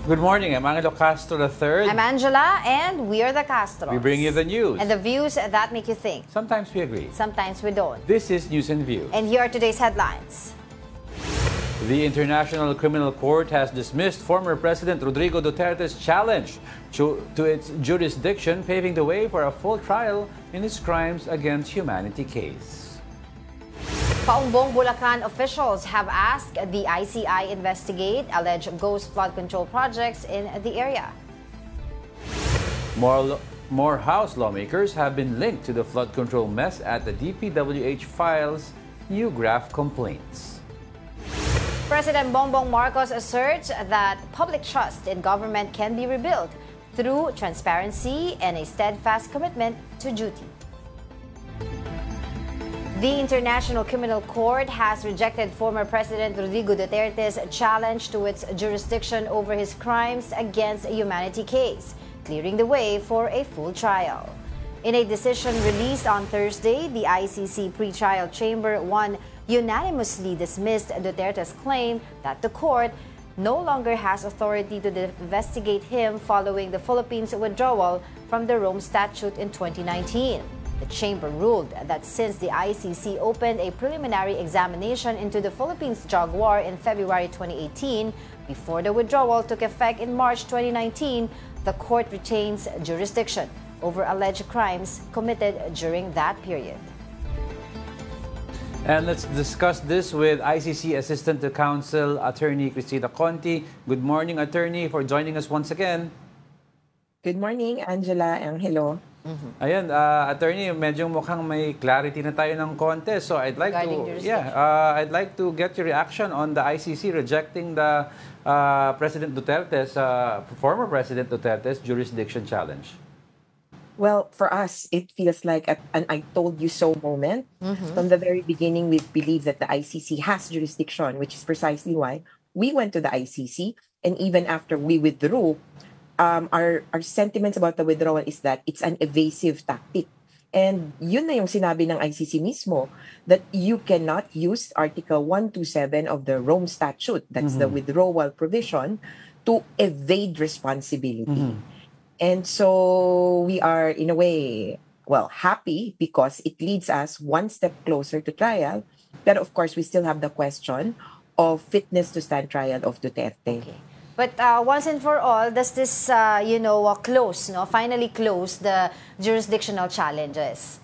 Good morning, I'm Angelo Castro III. I'm Angela, and we are the Castros. We bring you the news. And the views that make you think. Sometimes we agree. Sometimes we don't. This is News and View. And here are today's headlines. The International Criminal Court has dismissed former President Rodrigo Duterte's challenge to its jurisdiction, paving the way for a full trial in his crimes against humanity case. Paumbong Bulacan officials have asked the ICI investigate alleged ghost flood control projects in the area. More House lawmakers have been linked to the flood control mess at the DPWH files new graft complaints. President Bongbong Marcos asserts that public trust in government can be rebuilt through transparency and a steadfast commitment to duty. The International Criminal Court has rejected former President Rodrigo Duterte's challenge to its jurisdiction over his crimes against humanity case, clearing the way for a full trial. In a decision released on Thursday, the ICC pretrial chamber unanimously dismissed Duterte's claim that the court no longer has authority to investigate him following the Philippines' withdrawal from the Rome Statute in 2019. The chamber ruled that since the ICC opened a preliminary examination into the Philippines drug war in February 2018, before the withdrawal took effect in March 2019, the court retains jurisdiction over alleged crimes committed during that period. And let's discuss this with ICC Assistant to Counsel Attorney Cristina Conti. Good morning, Attorney, for joining us once again. Good morning, Angela, and hello. Ayan, Attorney, medyo mukhang may clarity na tayo ng konti. So I'd like I'd like to get your reaction on the ICC rejecting the President Duterte's former President Duterte's jurisdiction challenge. Well, for us, it feels like an I told you so moment. From the very beginning, we believe that the ICC has jurisdiction, which is precisely why we went to the ICC. And even after we withdrew, our sentiments about the withdrawal is that it's an evasive tactic. And yun na yung sinabi ng ICC mismo, that you cannot use Article 127 of the Rome Statute, that's the withdrawal provision, to evade responsibility. And so we are, in a way, well, happy because it leads us one step closer to trial. But of course, we still have the question of fitness to stand trial of Duterte. Okay. But once and for all, does this, finally close the jurisdictional challenges?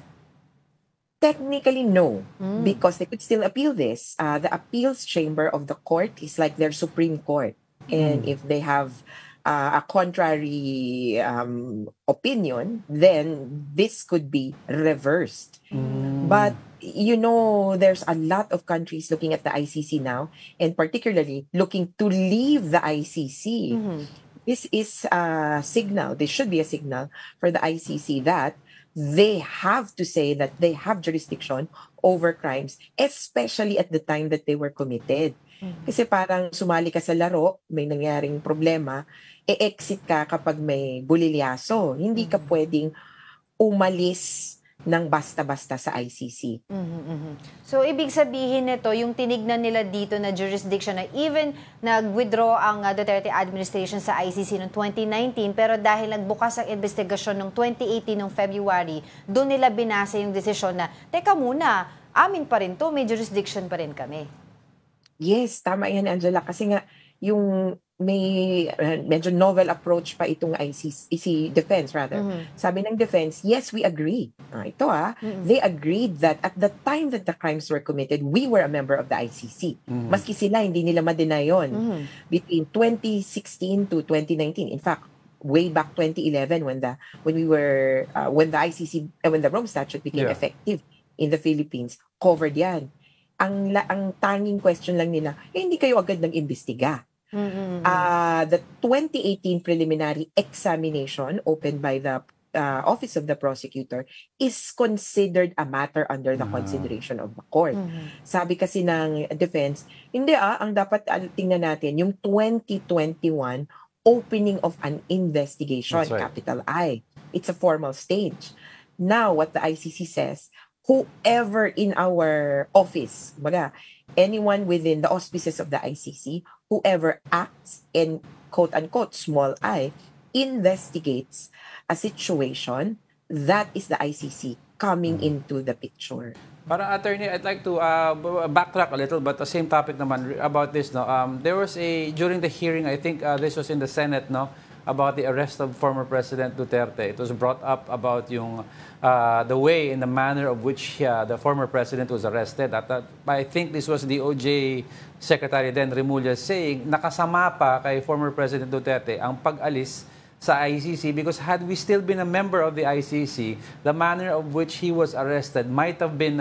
Technically, no, because they could still appeal this. The appeals chamber of the court is like their Supreme Court. And if they have a contrary opinion, then this could be reversed. But there's a lot of countries looking at the ICC now, and particularly looking to leave the ICC. This is a signal, this should be a signal for the ICC that they have to say that they have jurisdiction over crimes, especially at the time that they were committed. Kasi parang sumali ka sa laro, may nangyaring problema, e-exit ka kapag may bulilyaso. Hindi ka pwedeng umalis ng basta-basta sa ICC. So, ibig sabihin nito, yung tinignan nila dito na jurisdiction na even nag-withdraw ang Duterte administration sa ICC noong 2019, pero dahil nagbukas ang investigasyon noong 2018 ng February, doon nila binasa yung desisyon na, teka muna, amin pa rin to, may jurisdiction pa rin kami. Yes, tama yan, Angela. Kasi nga, yung may medyo novel approach pa itong ICC defense rather. Sabi ng defense, yes, we agree. They agreed that at the time that the crimes were committed, we were a member of the ICC. Maski sila, hindi nila ma-deny yun. Between 2016 to 2019. In fact, way back 2011 when the ICC, when the Rome Statute became effective in the Philippines, covered yan. Ang tanging question lang nila, hindi kayo agad nag-imbestiga. The 2018 preliminary examination opened by the Office of the Prosecutor is considered a matter under the consideration of the court. Sabi kasi ng defense, hindi ang dapat tingnan natin yung 2021 opening of an investigation, capital I. It's a formal stage. Now, what the ICC says, whoever in our office, anyone within the auspices of the ICC, whoever acts in quote-unquote small I, investigates a situation, that is the ICC coming into the picture. Parang attorney, I'd like to backtrack a little, but the same topic naman about this. No, there was during the hearing, I think this was in the Senate, no, about the arrest of former President Duterte. It was brought up about the way and the manner of which the former president was arrested. I think this was the OJ Secretary then Remulla saying nakasama pa kay former President Duterte ang pag-alis sa ICC because had we still been a member of the ICC, the manner of which he was arrested might have been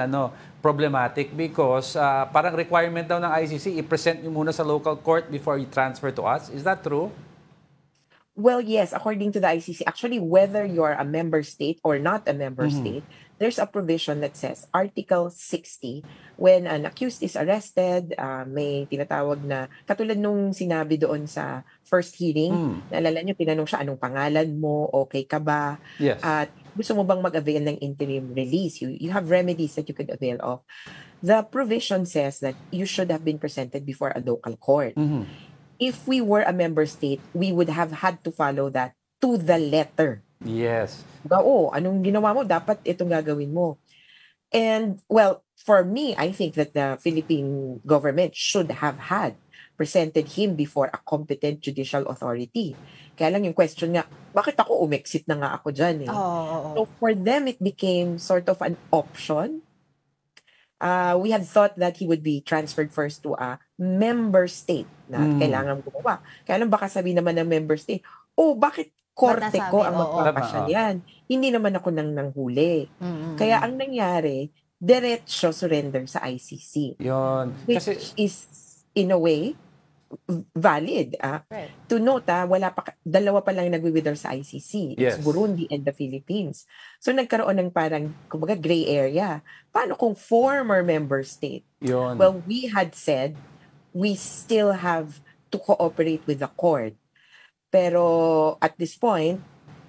problematic because parang requirement daw ng ICC, i-present nyo muna sa local court before you transfer to us. Is that true? Well, yes, according to the ICC, actually, whether you're a member state or not a member state, there's a provision that says Article 60, when an accused is arrested, may tinatawag na, katulad nung sinabi doon sa first hearing, naalala nyo, tinanong siya, anong pangalan mo, okay ka ba? Yes. At gusto mo bang mag-avail ng interim release? You have remedies that you could avail of. The provision says that you should have been presented before a local court. If we were a member state, we would have had to follow that to the letter. Yes. Anong ginawa mo? Dapat itong gagawin mo. And, well, for me, I think that the Philippine government should have had presented him before a competent judicial authority. Kaya lang yung question nga, bakit ako umexit na nga ako dyan eh? So for them, it became sort of an option. We had thought that he would be transferred first to a member state na kailangan gumawa. Kaya lang baka sabi naman ng member state, bakit korte ko ang magpapasya yan? Hindi naman ako nang nanghuli. Kaya ang nangyari, diretso surrender sa ICC. Yun. Which is, in a way, valid. Right. To note, dalawa pa lang nagwi-withdraw sa ICC. It's Burundi and the Philippines. So nagkaroon ng parang, kumbaga, gray area. Paano kung former member state? Yun. Well, we had said we still have to cooperate with the court. Pero at this point,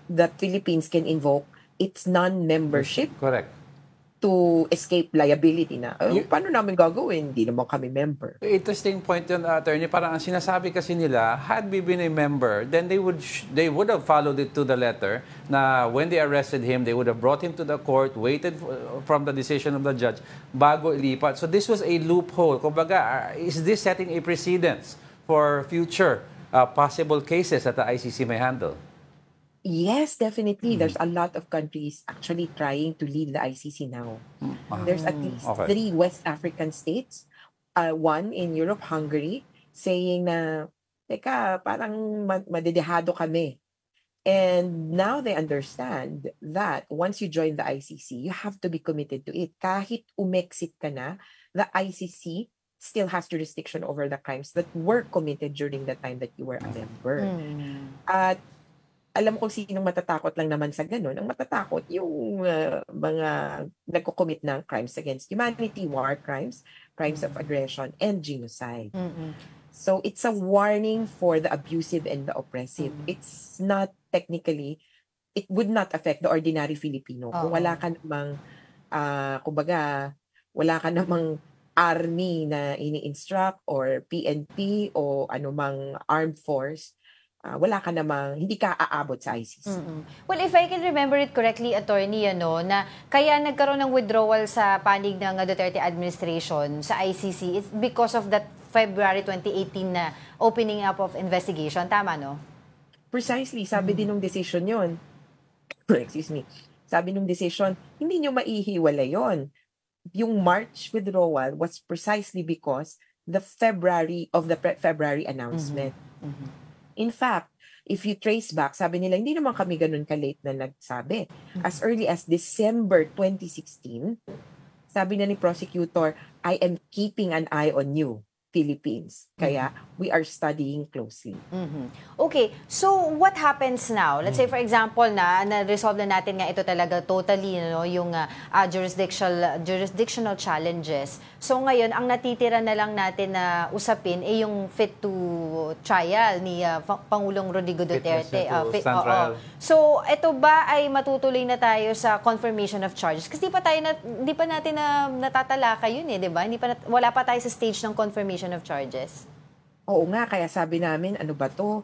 the Philippines can invoke its non-membership Correct. to escape liability na. Paano namin gagawin? Hindi naman kami member. Interesting point yun, attorney. Parang ang sinasabi kasi nila, had we been a member, then they would have followed it to the letter na when they arrested him, they would have brought him to the court, waited from the decision of the judge, bago ilipat. So this was a loophole. Kumbaga, is this setting a precedence for future possible cases that the ICC may handle? Yes, definitely. There's a lot of countries actually trying to leave the ICC now. There's at least 3 West African states, one in Europe, Hungary, saying na, teka, parang madedehado kami. And now they understand that once you join the ICC, you have to be committed to it. Kahit umexit ka na, the ICC still has jurisdiction over the crimes that were committed during the time that you were a member. At alam ko sinong matatakot lang naman sa ganun. Ang matatakot yung mga nagko-commit ng crimes against humanity, war crimes, crimes of aggression, and genocide. So it's a warning for the abusive and the oppressive. It's not technically, it would not affect the ordinary Filipino. Kung wala ka namang, kumbaga, wala ka namang army na ini-instruct or PNP o anumang armed force, wala ka namang, hindi ka aabot sa ICC. Well, if I can remember it correctly, attorney, na kaya nagkaroon ng withdrawal sa panig ng Duterte administration sa ICC, it's because of that February 2018 na opening up of investigation. Tama, no? Precisely. Sabi din ng decision yon. Excuse me. Sabi ng decision, hindi nyo maihiwalay yon. Yung March withdrawal was precisely because the February announcement. In fact, if you trace back, sabi nila, hindi naman kami ganun ka-late na nagsabi. As early as December 2016, sabi na ni prosecutor, I am keeping an eye on you. Philippines. Kaya we are studying closely. Okay, so what happens now? Let's say for example na-resolve na natin nga ito talaga totally yung jurisdictional challenges. So ngayon, ang natitira na lang natin na usapin ay yung fit to trial ni Pangulong Rodrigo Duterte. Stand trial. So ito ba ay matutuloy na tayo sa confirmation of charges? Kasi di pa natin natatalaka yun di ba? Wala pa tayo sa stage ng confirmation of charges. Oo nga, kaya sabi namin, ano ba to?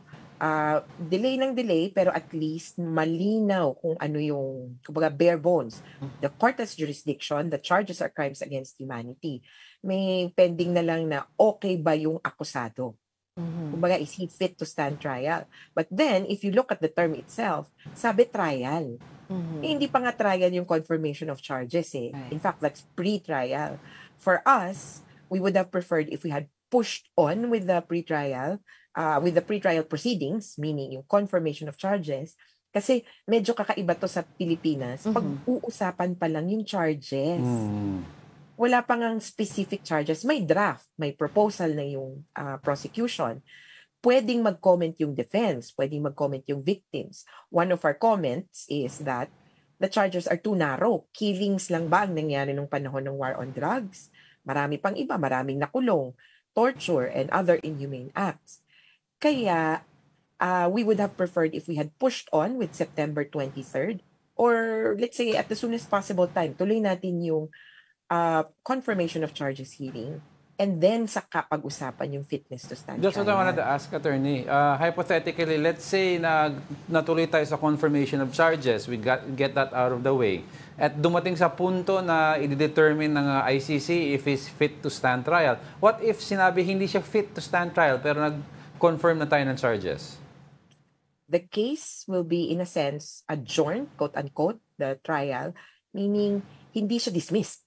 Delay ng delay, pero at least malinaw kung ano yung, kumbaga, bare bones. The court has jurisdiction, the charges are crimes against humanity. May pending na lang na okay ba yung akusado? Kumbaga, is he fit to stand trial? But then, if you look at the term itself, sabi trial. Hindi pa nga trial yung confirmation of charges In fact, that's pre-trial. For us, we would have preferred if we had pushed on with the pre-trial proceedings, meaning yung confirmation of charges, kasi medyo kakaiba to sa Pilipinas. Pag-uusapan pa lang yung charges. Wala pa ngang specific charges. May draft, may proposal na yung prosecution. Pwedeng mag-comment yung defense, pwedeng mag-comment yung victims. One of our comments is that the charges are too narrow. Killings lang ba ang nangyari nung panahon ng war on drugs? Marami pang iba, maraming nakulong, torture, and other inhumane acts. Kaya, we would have preferred if we had pushed on with September 23rd, or let's say at the soonest possible time, tuloy natin yung confirmation of charges hearing, and then saka pag-usapan yung fitness to stand trial. Just what I wanted to ask, Attorney. Hypothetically, let's say na natuloy tayo sa confirmation of charges, we get that out of the way. At dumating sa punto na i-determine ng ICC if he's fit to stand trial. What if sinabi hindi siya fit to stand trial pero nag-confirm na tayo ng charges? The case will be, in a sense, adjourned, quote-unquote, the trial, meaning hindi siya dismissed.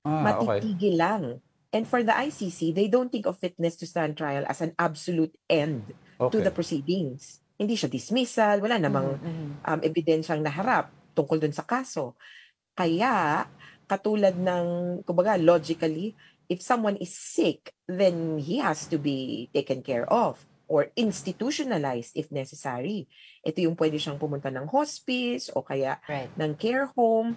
Matitigil lang. And for the ICC, they don't think of fitness to stand trial as an absolute end to the proceedings. Hindi siya dismissal, wala namang ebidensyang naharap tungkol dun sa kaso. Kaya, katulad ng, kumbaga, logically, if someone is sick, then he has to be taken care of or institutionalized if necessary. Ito yung pwede siyang pumunta ng hospice o kaya ng care home.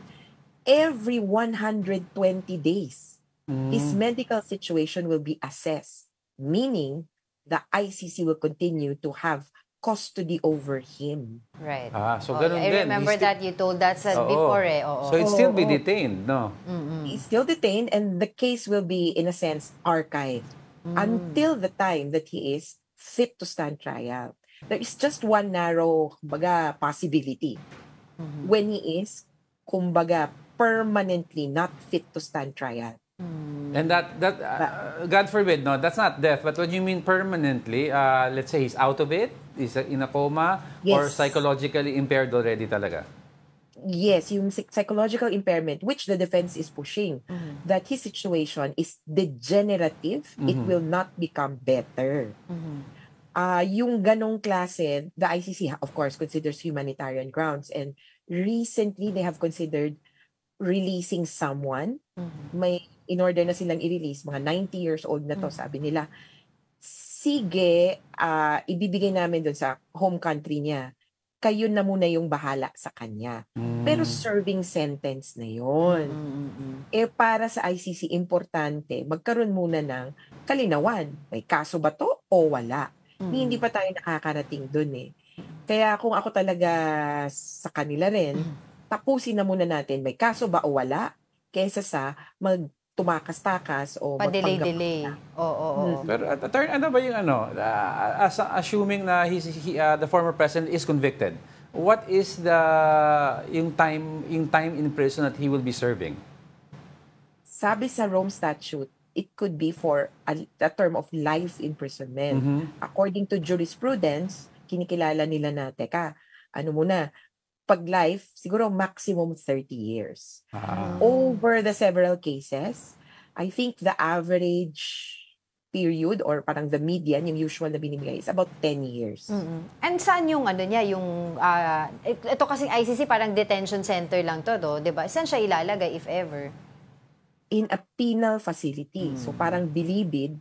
Every 120 days, his medical situation will be assessed, meaning the ICC will continue to have custody over him. Right. So ganun I din. remember that you told that before So he'd still be detained, no? He's still detained, and the case will be, in a sense, archived until the time that he is fit to stand trial. There is just one narrow, kumbaga, possibility. When he is, kumbaga, permanently not fit to stand trial. And that God forbid, no, that's not death. But what you mean permanently, let's say he's out of it, he's in a coma, or psychologically impaired already talaga? Yes, yung psychological impairment, which the defense is pushing, that his situation is degenerative, it will not become better. Yung ganong klase, the ICC, of course, considers humanitarian grounds, and recently they have considered releasing someone. May in order na silang i-release, mga 90 years old na to, sabi nila, sige, ibibigay namin dun sa home country niya. Kayo na muna yung bahala sa kanya. Pero serving sentence na yun. Para sa ICC, importante, magkaroon muna ng kalinawan. May kaso ba to o wala? Hindi pa tayo nakakarating dun Kaya kung ako talaga sa kanila rin, tapusin na muna natin, may kaso ba o wala, kaysa sa tumakas-takas o pa-delay. Pero attorney, ano ba yung assuming na the former president is convicted, what is yung time in prison that he will be serving? Sabi sa Rome Statute, it could be for a term of life imprisonment. According to jurisprudence, kinikilala nila na, teka, pag life, siguro maximum 30 years. Over the several cases, I think the average period or parang the median, yung usual na binibigay is about 10 years. And saan yung ito kasing ICC parang detention center lang to, di ba? Saan siya ilalagay if ever? In a penal facility. So parang bilibid,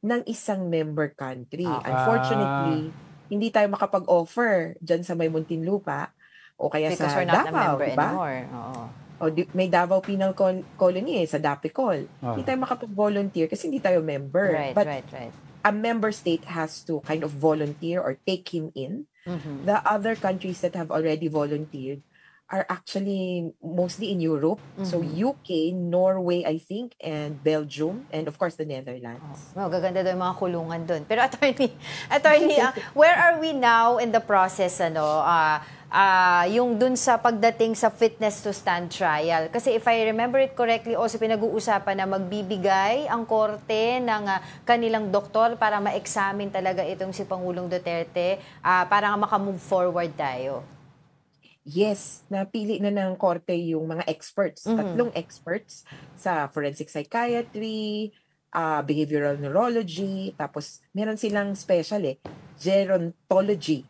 ng isang member country. Ah. Unfortunately, hindi tayo makapag-offer dyan sa may Muntinlupa o kaya Because sa we're not a Davao, member di ba? anymore. Oo. May Davao Penal Colony sa Dapicol. Hindi tayo makapag-volunteer kasi hindi tayo member. Right, But right. a member state has to kind of volunteer or take him in. The other countries that have already volunteered are actually mostly in Europe. So UK, Norway, I think, and Belgium, and of course the Netherlands. Well, gaganda daw yung mga kulungan doon. Pero attorney, where are we now in the process, yung dun sa pagdating sa fitness to stand trial? Kasi if I remember it correctly, also pinag-uusapan na magbibigay ang korte ng kanilang doktor para ma-examine talaga itong si Pangulong Duterte para makamove forward tayo. Yes, napili na ng korte yung mga experts, tatlong experts sa forensic psychiatry, behavioral neurology, tapos meron silang special gerontology,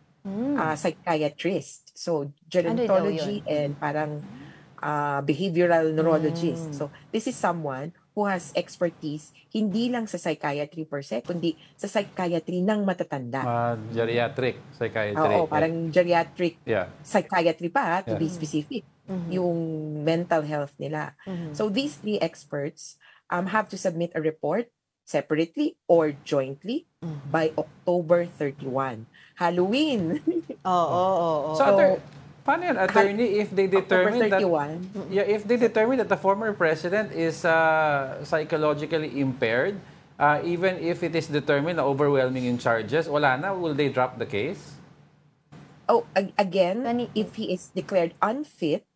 psychiatrist. So, gerontology and parang behavioral neurologist. So, this is someone who has expertise hindi lang sa psychiatry per se, kundi sa psychiatry ng matatanda. Geriatric psychiatry. Oo, parang geriatric psychiatry pa, to be specific, yung mental health nila. So these three experts have to submit a report separately or jointly by October 31. Halloween! Oo. So, paano yan, attorney, if they determine that if they determine that the former president is psychologically impaired, even if it is determined na overwhelming in charges, wala na, will they drop the case? Again, if he is declared unfit,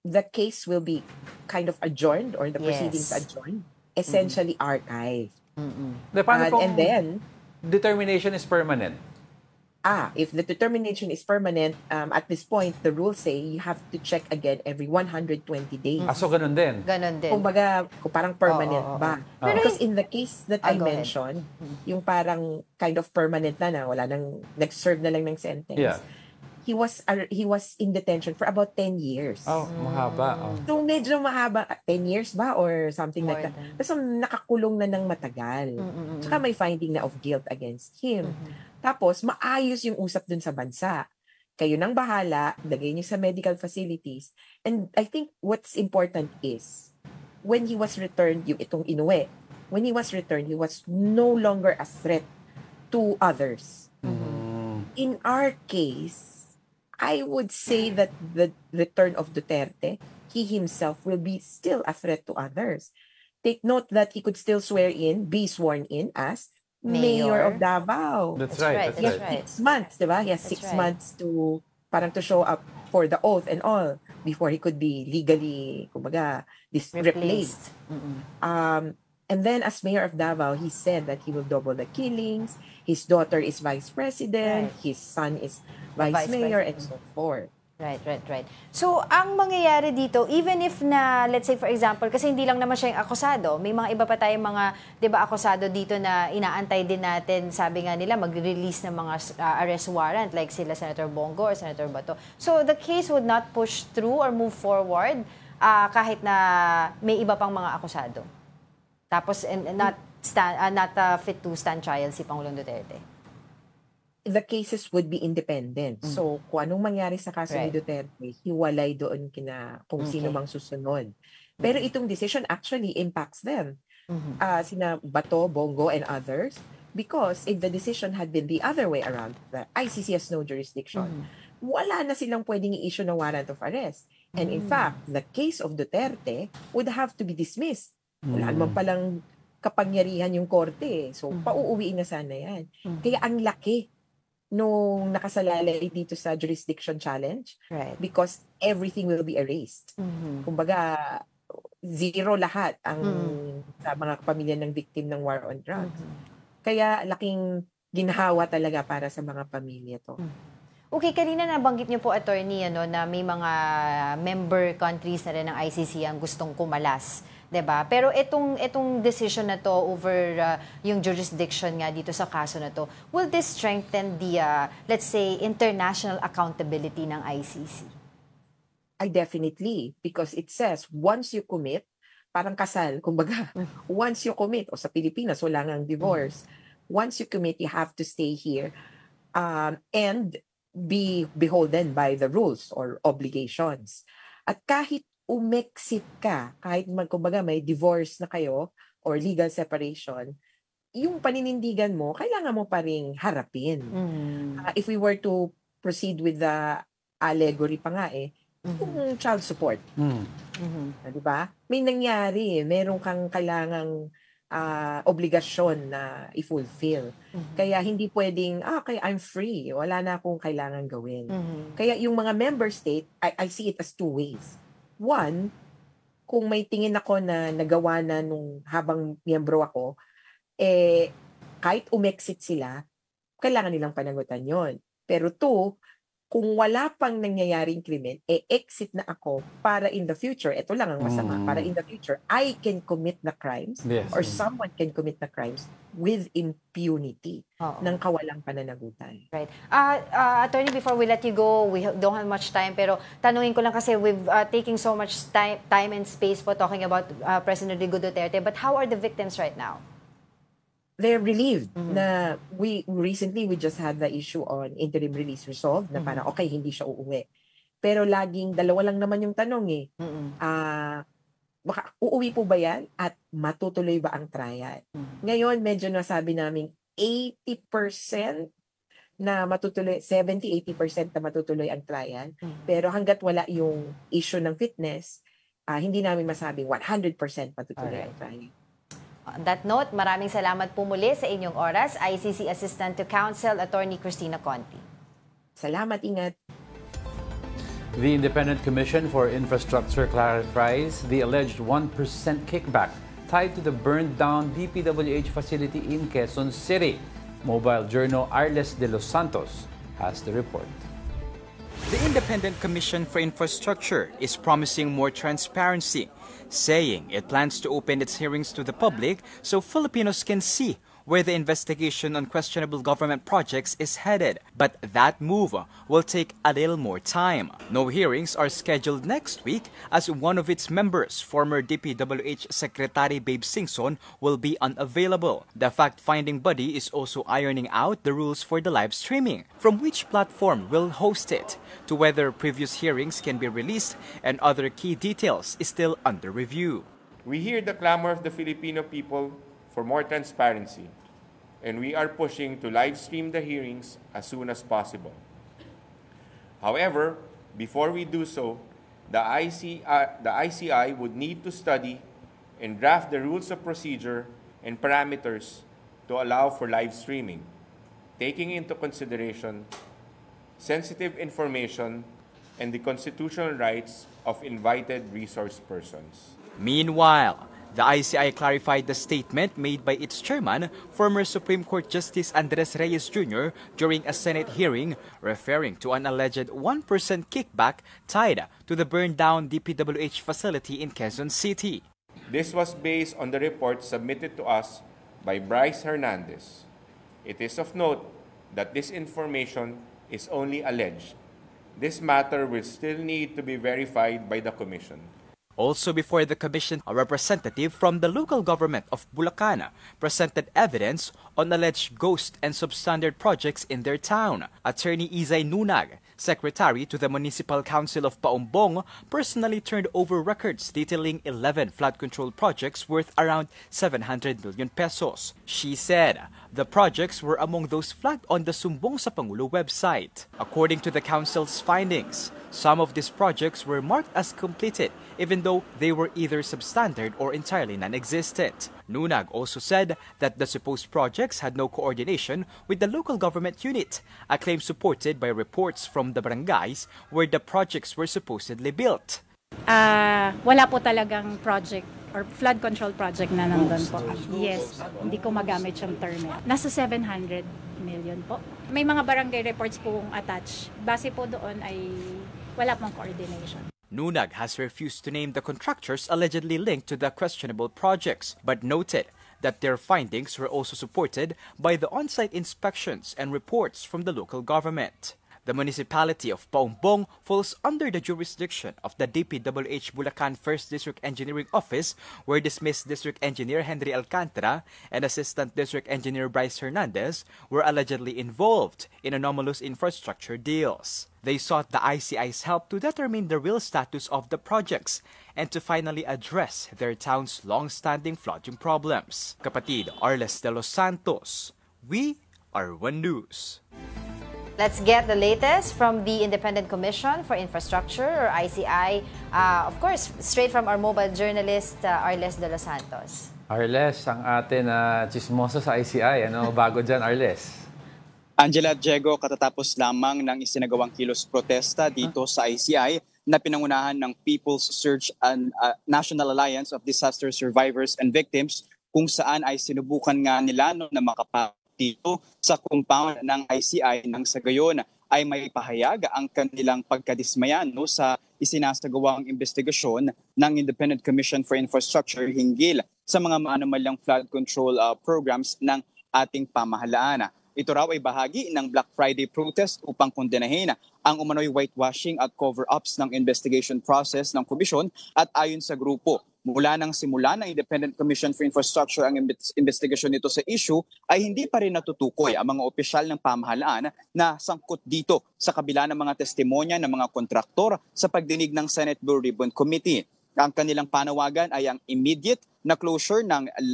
the case will be kind of adjourned or the proceedings adjourned, essentially archived. And then, determination is permanent. If the determination is permanent, at this point, the rules say you have to check again every 120 days. So ganun din? Ganun din. Kumbaga, parang permanent ba? Because in the case that I mentioned, yung parang kind of permanent na wala nang, nag-serve na lang ng sentence. He was in detention for about 10 years. Mahaba. So medyo mahaba, 10 years ba or something like that. Tapos nakakulong na ng matagal. Tsaka may finding na of guilt against him. Tapos maayos yung usap dun sa bansa. Kayo nang bahala, lagay niyo sa medical facilities. And I think what's important is when he was returned, yung itong inuwi, when he was returned, he was no longer a threat to others. In our case, I would say that the return of Duterte, he himself will be still a threat to others. Take note that he could still be sworn in as Mayor of Davao. That's right. He has 6 months, diba? He has 6 months to show up for the oath and all before he could be legally, kumbaga, replaced. And then as Mayor of Davao, he said that he will double the killings. His daughter is vice president. His son is vice mayor and so forth. Right. So, ang mangyayari dito, even if na, let's say for example, kasi hindi lang naman siya yung akusado, may mga iba pa tayong mga, di ba, akusado dito na inaantay din natin, sabi nga nila, mag-release ng mga arrest warrant, like sila Senator Bongo or Senator Bato. So, the case would not push through or move forward kahit na may iba pang mga akusado. Tapos, not fit to stand trial si Pangulong Duterte. The cases would be independent. So, kung anong mangyari sa kaso ni Duterte, hiwalay doon kung sino mang susunod. Pero itong decision actually impacts them. Sina Bato, Bongo, and others. Because if the decision had been the other way around, the ICC has no jurisdiction, wala na silang pwedeng i-issue ng warrant of arrest. And in fact, the case of Duterte would have to be dismissed. Wala naman palang kapangyarihan yung korte. So, pauuwiin na sana yan. Kaya ang laki nung nakasalalay dito sa jurisdiction challenge because everything will be erased. Kumbaga, zero lahat ang sa mga pamilya ng victim ng war on drugs. Kaya laking ginhawa talaga para sa mga pamilya to. Okay, kanina nabanggit niyo po, attorney, na may mga member countries na rin ng ICC ang gustong kumalas. 'Di ba? Pero itong decision na to over yung jurisdiction nga dito sa kaso na to, will this strengthen the let's say international accountability ng ICC? Definitely, because it says once you commit parang kasal, kumbaga. Once you commit, o sa Pilipinas, wala ngang divorce. Once you commit, you have to stay here and be beholden by the rules or obligations. At kahit umexit ka, kahit kumbaga may divorce na kayo or legal separation, yung paninindigan mo, kailangan mo pa ring harapin. If we were to proceed with the allegory pa nga yung child support. Diba? May nangyari, meron kang kailangang obligasyon na i-fulfill. Kaya hindi pwedeng, okay, I'm free. Wala na akong kailangan gawin. Kaya yung mga member state, I see it as two ways. One, kung may tingin ako na nagawa na nung habang miyembro ako, kahit umexit sila, kailangan nilang panagutan yon. Pero two, kung wala pang nangyayaring krimen, exit na ako para in the future, ito lang ang masama, para in the future, I can commit the crimes or someone can commit the crimes with impunity ng kawalang pananagutan. Right. Attorney, before we let you go, we don't have much time, pero tanungin ko lang kasi we've taking so much time and space po talking about President Rodrigo Duterte, but how are the victims right now? They're relieved na we just had the issue on interim release resolved na parang okay, hindi siya uuwi. Pero laging dalawa lang naman yung tanong baka uuwi po ba yan at matutuloy ba ang trial? Ngayon, medyo nasabi namin 80% na matutuloy, 70-80% na matutuloy ang trial. Pero hanggat wala yung issue ng fitness, hindi namin masabing 100% matutuloy ang trial. On that note, maraming salamat po muli sa inyong oras, ICC Assistant to Counsel, Attorney Cristina Conti. Salamat, ingat. The Independent Commission for Infrastructure clarifies the alleged 1% kickback tied to the burned-down DPWH facility in Quezon City. Mobile Journal Arles de los Santos has the report. The Independent Commission for Infrastructure is promising more transparency, saying it plans to open its hearings to the public so Filipinos can see where the investigation on questionable government projects is headed. But that move will take a little more time. No hearings are scheduled next week as one of its members, former DPWH Secretary Babe Singson, will be unavailable. The fact-finding body is also ironing out the rules for the live streaming, from which platform will host it, to whether previous hearings can be released, and other key details is still under review. We hear the clamor of the Filipino people for more transparency, and we are pushing to live stream the hearings as soon as possible. However, before we do so, the ICI would need to study and draft the rules of procedure and parameters to allow for live streaming, taking into consideration sensitive information and the constitutional rights of invited resource persons. Meanwhile, the ICI clarified the statement made by its chairman, former Supreme Court Justice Andres Reyes Jr., during a Senate hearing, referring to an alleged 1% kickback tied to the burned-down DPWH facility in Quezon City. This was based on the report submitted to us by Bryce Hernandez. It is of note that this information is only alleged. This matter will still need to be verified by the Commission. Also before the Commission, a representative from the local government of Bulacan presented evidence on alleged ghost and substandard projects in their town. Attorney Izay Nunag, secretary to the Municipal Council of Paumbong, personally turned over records detailing 11 flood control projects worth around 700 million pesos. She said the projects were among those flagged on the Sumbong sa Pangulo website. According to the council's findings, some of these projects were marked as completed even though they were either substandard or entirely non-existent. Nunag also said that the supposed projects had no coordination with the local government unit, a claim supported by reports from the barangays where the projects were supposedly built. Wala po talagang project or flood control project na nandun po. Yes, hindi ko magamit yung term. Nasa 700 million po. May mga barangay reports pong attached. Base po doon ay wala pong coordination. Nunag has refused to name the contractors allegedly linked to the questionable projects, but noted that their findings were also supported by the on-site inspections and reports from the local government. The municipality of Paumbong falls under the jurisdiction of the DPWH Bulacan 1st District Engineering Office, where dismissed District Engineer Henry Alcantara and Assistant District Engineer Bryce Hernandez were allegedly involved in anomalous infrastructure deals. They sought the ICI's help to determine the real status of the projects and to finally address their town's long-standing flooding problems. Kapatid Arles de los Santos, we are One News. Let's get the latest from the Independent Commission for Infrastructure, or ICI. Of course, straight from our mobile journalist, Arles de los Santos. Arles, ang atin chismoso sa ICI. Ano bago dyan, Arles? Angela at Diego, katatapos lamang ng isinagawang kilos protesta dito sa ICI na pinangunahan ng People's Search and National Alliance of Disaster Survivors and Victims, kung saan ay sinubukan nga nila na dito sa compound ng ICI nang sa gayon ay may pahayag ang kanilang pagkadismayan sa isinasagawang investigasyon ng Independent Commission for Infrastructure hinggil sa mga maanomalyang flood control programs ng ating pamahalaan. Ito raw ay bahagi ng Black Friday protest upang kondenahin ang umano'y whitewashing at cover-ups ng investigation process ng komisyon, at ayon sa grupo, mula nang simula ng Independent Commission for Infrastructure ang investigasyon nito sa issue, ay hindi pa rin natutukoy ang mga opisyal ng pamahalaan na sangkot dito sa kabila ng mga testimonya ng mga kontraktor sa pagdinig ng Senate Blue Ribbon Committee. Ang kanilang panawagan ay ang immediate na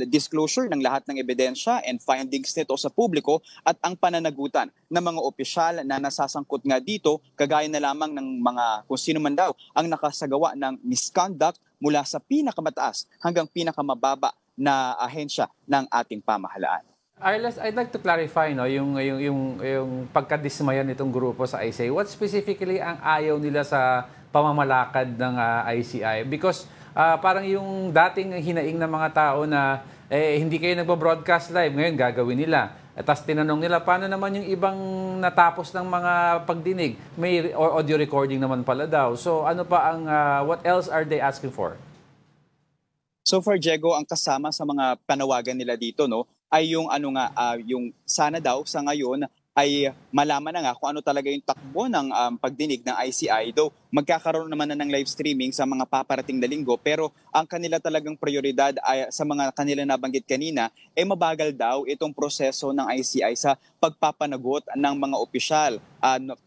disclosure ng lahat ng ebidensya and findings nito sa publiko, at ang pananagutan ng mga opisyal na nasasangkot nga dito, kagaya na lamang ng mga kung sino man daw ang nakasagawa ng misconduct mula sa pinakamataas hanggang pinakamababa na ahensya ng ating pamahalaan. Arles, I'd like to clarify yung pagkadismayan nitong grupo sa ICI. What specifically ang ayaw nila sa pamamalakad ng ICI? Because parang yung dating hinaing ng mga tao na hindi kayo nagbo-broadcast live, ngayon gagawin nila. Tapos tinanong nila, paano naman yung ibang natapos ng mga pagdinig? May audio recording naman pala daw. So ano pa ang, what else are they asking for? So for Diego, ang kasama sa mga panawagan nila dito ay yung yung sana daw sa ngayon ay malaman na nga kung ano talaga yung takbo ng pagdinig ng ICI. Though magkakaroon naman na ng live streaming sa mga paparating na linggo, pero ang kanila talagang prioridad ay sa mga kanila nabanggit kanina, mabagal daw itong proseso ng ICI sa pagpapanagot ng mga opisyal.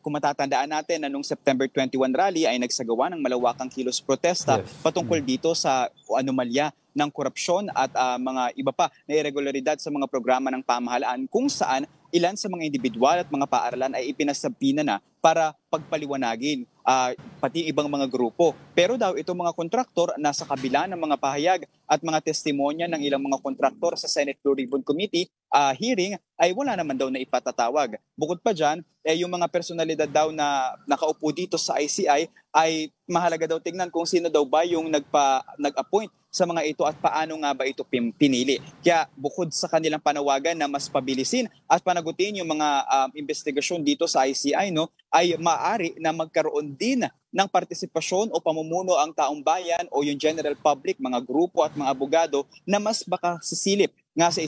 Kung matatandaan natin na noong September 21 rally ay nagsagawa ng malawakang kilos protesta patungkol dito sa anomalya ng korupsyon at mga iba pa na irregularidad sa mga programa ng pamahalaan, kung saan ilan sa mga individual at mga paaralan ay ipinasabina na para pagpaliwanagin pati ibang mga grupo. Pero daw itong mga kontraktor nasa kabila ng mga pahayag at mga testimonya ng ilang mga kontraktor sa Senate Blue Ribbon Committee hearing ay wala naman daw na ipatatawag. Bukod pa dyan, yung mga personalidad daw na nakaupo dito sa ICI ay mahalaga daw tingnan kung sino daw ba yung nag-appoint sa mga ito at paano nga ba ito pinili. Kaya bukod sa kanilang panawagan na mas pabilisin at panagutin yung mga investigasyon dito sa ICI, ay maaari na magkaroon din ng partisipasyon o pamumuno ang taong bayan o yung general public, mga grupo at mga abogado na mas baka sisilip nga sa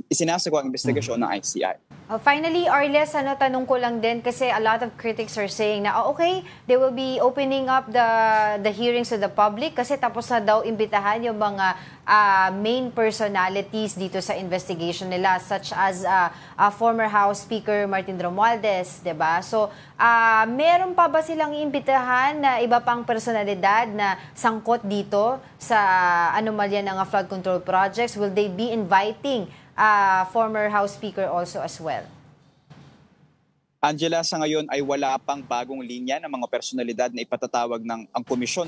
isinasagawang investigasyon ng ICI. Finally, Arles, tanong ko lang din kasi a lot of critics are saying na okay, they will be opening up the hearings to the public kasi tapos na daw imbitahan yung mga main personalities dito sa investigation nila, such as former House Speaker Martin Romualdez, 'di ba? So, meron pa ba silang iimbitahan na iba pang personalidad na sangkot dito sa anomalya ng flood control projects? Will they be inviting former House Speaker also as well? Angela, sa ngayon ay wala pang bagong linya ng mga personalidad na ipatatawag ng ang komisyon,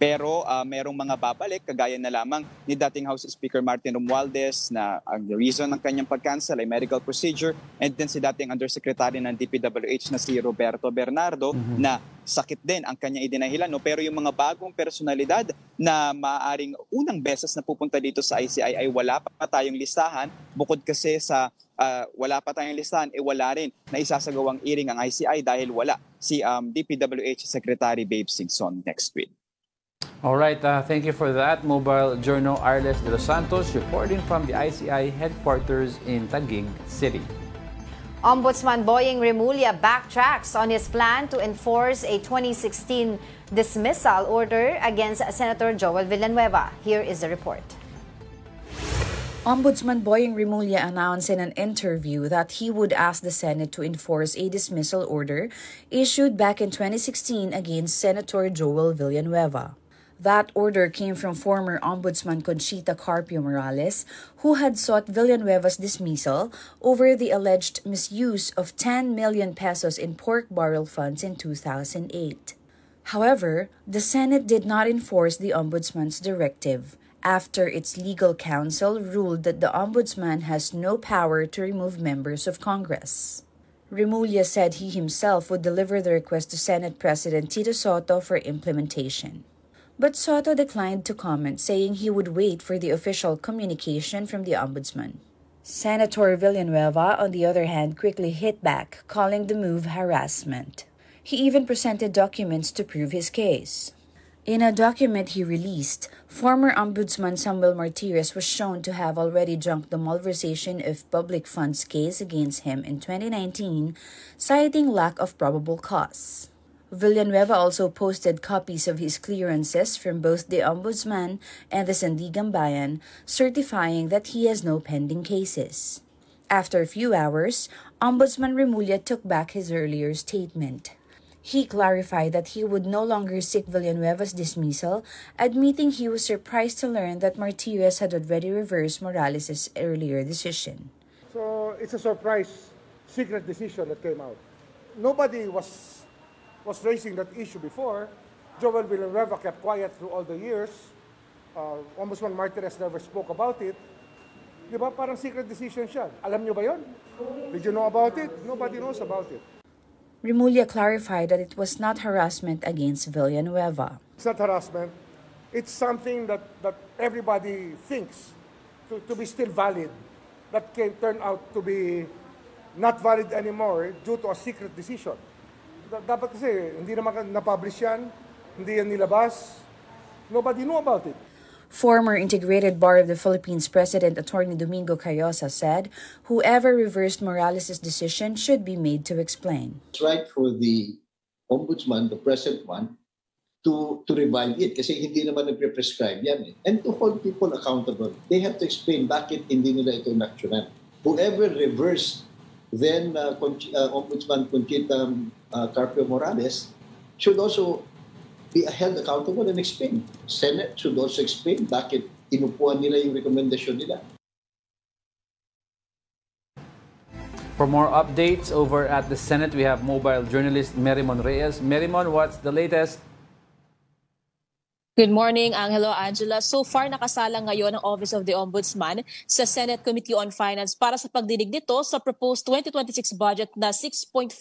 Pero merong mga babalik, kagaya na lamang ni dating House Speaker Martin Romualdez na ang reason ng kanyang pag-cancel ay medical procedure, and then si dating Undersecretary ng DPWH na si Roberto Bernardo na sakit din ang kanyang idinahilan. Pero yung mga bagong personalidad na maaaring unang beses na pupunta dito sa ICI ay wala pa tayong listahan. Bukod kasi sa wala pa tayong listahan, wala rin na isasagawang hearing ang ICI dahil wala si DPWH Secretary Babe Singson next week. All right, thank you for that. Mobile Journal Arles de los Santos reporting from the ICI headquarters in Taguig City. Ombudsman Boying Remulla backtracks on his plan to enforce a 2016 dismissal order against Senator Joel Villanueva. Here is the report. Ombudsman Boying Remulla announced in an interview that he would ask the Senate to enforce a dismissal order issued back in 2016 against Senator Joel Villanueva. That order came from former Ombudsman Conchita Carpio Morales, who had sought Villanueva's dismissal over the alleged misuse of 10 million pesos in pork barrel funds in 2008. However, the Senate did not enforce the Ombudsman's directive, after its legal counsel ruled that the Ombudsman has no power to remove members of Congress. Remulla said he himself would deliver the request to Senate President Tito Soto for implementation. But Soto declined to comment, saying he would wait for the official communication from the Ombudsman. Senator Villanueva, on the other hand, quickly hit back, calling the move harassment. He even presented documents to prove his case. In a document he released, former Ombudsman Samuel Martires was shown to have already junked the malversation of public funds case against him in 2019, citing lack of probable cause. Villanueva also posted copies of his clearances from both the Ombudsman and the Sandigan Bayan, certifying that he has no pending cases. After a few hours, Ombudsman Remulla took back his earlier statement. He clarified that he would no longer seek Villanueva's dismissal, admitting he was surprised to learn that Martires had already reversed Morales' earlier decision. So it's a surprise, secret decision that came out. Nobody was raising that issue before. Joel Villanueva kept quiet through all the years. Ombudsman Martires never spoke about it. Di ba parang secret decision siya? Alam niyo ba yon? Did you know about it? Nobody knows about it. Remulla clarified that it was not harassment against Villanueva. It's not harassment. It's something that everybody thinks to be still valid. That can turn out to be not valid anymore due to a secret decision. Dapat kasi hindi naman na-publish yan, hindi yan nilabas. Nobody knew about it. Former Integrated Bar of the Philippines President Attorney Domingo Cayosa said whoever reversed Morales' decision should be made to explain. It's right for the Ombudsman, the present one, to revive it kasi hindi naman nagre-prescribe yan. And to hold people accountable, they have to explain bakit hindi nila ito inaksyonan. Whoever reversed then Ombudsman Conchita Carpio Morales should also be held accountable and explain. Senate should also explain bakit inupuan nila yung rekomendasyon nila. For more updates over at the Senate, we have mobile journalist Merimon Reyes. Merimon, what's the latest? Good morning, Angelo, Angela. So far, nakasalang ngayon ang Office of the Ombudsman sa Senate Committee on Finance para sa pagdinig nito sa proposed 2026 budget na 6.4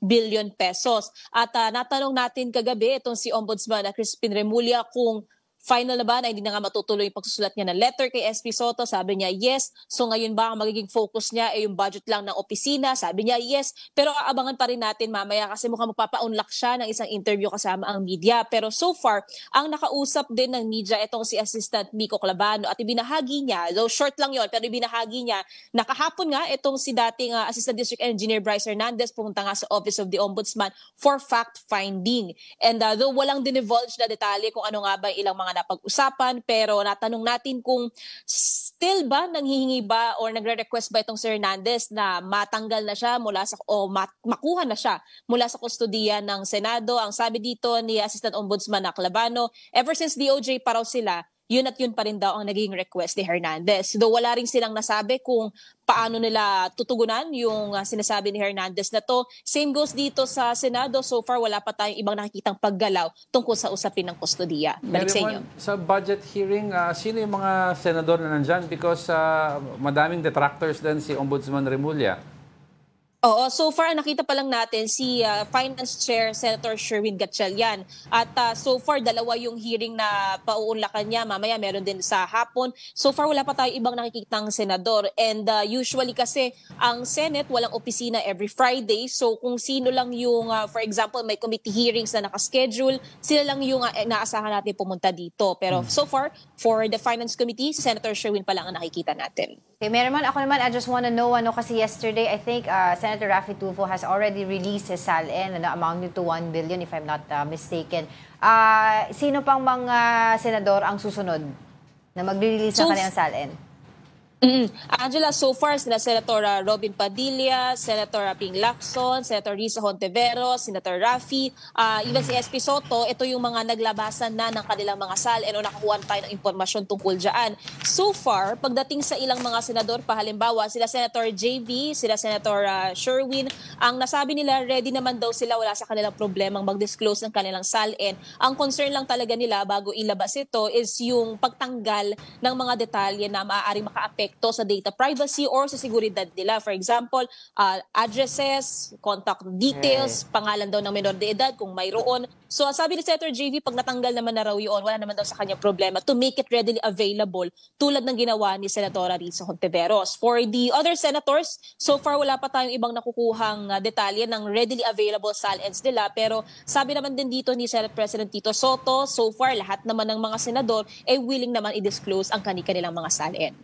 billion pesos. At natanong natin kagabi itong si Ombudsman Crispin Remulla kung final na ba na hindi na nga matutuloy yung pagsusulat niya ng letter kay SP Soto. Sabi niya, yes. So ngayon ba ang magiging focus niya ay yung budget lang ng opisina? Sabi niya, yes. Pero aabangan pa rin natin mamaya kasi mukhang magpapa-unlock siya ng isang interview kasama ang media. Pero so far, ang nakausap din ng media itong si Assistant Mico Clavano at ibinahagi niya, though short lang yon pero ibinahagi niya, nakahapon nga itong si dating Assistant District Engineer Bryce Hernandez pumunta nga sa Office of the Ombudsman for fact-finding. And though walang dinivulge na detalye kung ano nga ba ilang mga napag-usapan, pero natanong natin kung still ba nanghihingi ba or nagre-request ba itong si Hernandez na matanggal na siya mula sa o makuha na siya mula sa kustodiya ng Senado. Ang sabi dito ni Assistant Ombudsman Clavano, ever since DOJ pa raw sila, yun at yun pa rin daw ang naging request ni Hernandez. Though wala rin silang nasabi kung paano nila tutugunan yung sinasabi ni Hernandez na to. Same goes dito sa Senado. So far, wala pa tayong ibang nakikitang paggalaw tungkol sa usapin ng kustodiya. Balik sa inyo. Sa budget hearing, sino yung mga senador na nandyan? Because madaming detractors din si Ombudsman Remulla. Oo, so far nakita pa lang natin si Finance Chair Senator Sherwin Gatchalian. At so far dalawa yung hearing na pauunlakan niya. Mamaya meron din sa hapon. So far wala pa tayo ibang nakikitang senador. And usually kasi ang Senate walang opisina every Friday. So kung sino lang yung, for example, may committee hearings na nakaschedule, sila lang yung naasahan natin pumunta dito. Pero so far, for the Finance Committee, si Senator Sherwin pa lang ang nakikita natin. Okay, Merimon, ako naman, I just want to know, kasi yesterday, I think, Senator Senator Raffy Tulfo has already released his SALN na amounting to 1 billion if I'm not mistaken. Sino pang mga senador ang susunod na magre-release ng kanilang SALN? Angela, so far, sina Senator Robin Padilla, Senator Ping Lacson, Senator Risa Hontiveros, Senator Raffy, even si SP Soto, ito yung mga naglabasan na ng kanilang mga SALN o nakakuha tayo ng impormasyon tungkol dyan. So far, pagdating sa ilang mga senador, halimbawa, sila Senator JV, sila Senator Sherwin, ang nasabi nila, ready naman daw sila, wala sa kanilang problemang mag-disclose ng kanilang SALN. Ang concern lang talaga nila bago ilabas ito is yung pagtanggal ng mga detalye na maaaring maka-affect sa data privacy or sa seguridad nila. For example, addresses, contact details, pangalan daw ng menor de edad kung mayroon. So sabi ni Senator JV, pag natanggal naman na raw yun, wala naman daw sa kanya problema to make it readily available tulad ng ginawa ni Senatora Risa Hontiveros. For the other senators, so far wala pa tayong ibang nakukuhang detalye ng readily available SALNs nila, pero sabi naman din dito ni Senate President Tito Soto, so far lahat naman ng mga senador ay willing naman i-disclose ang kanilang mga SALN.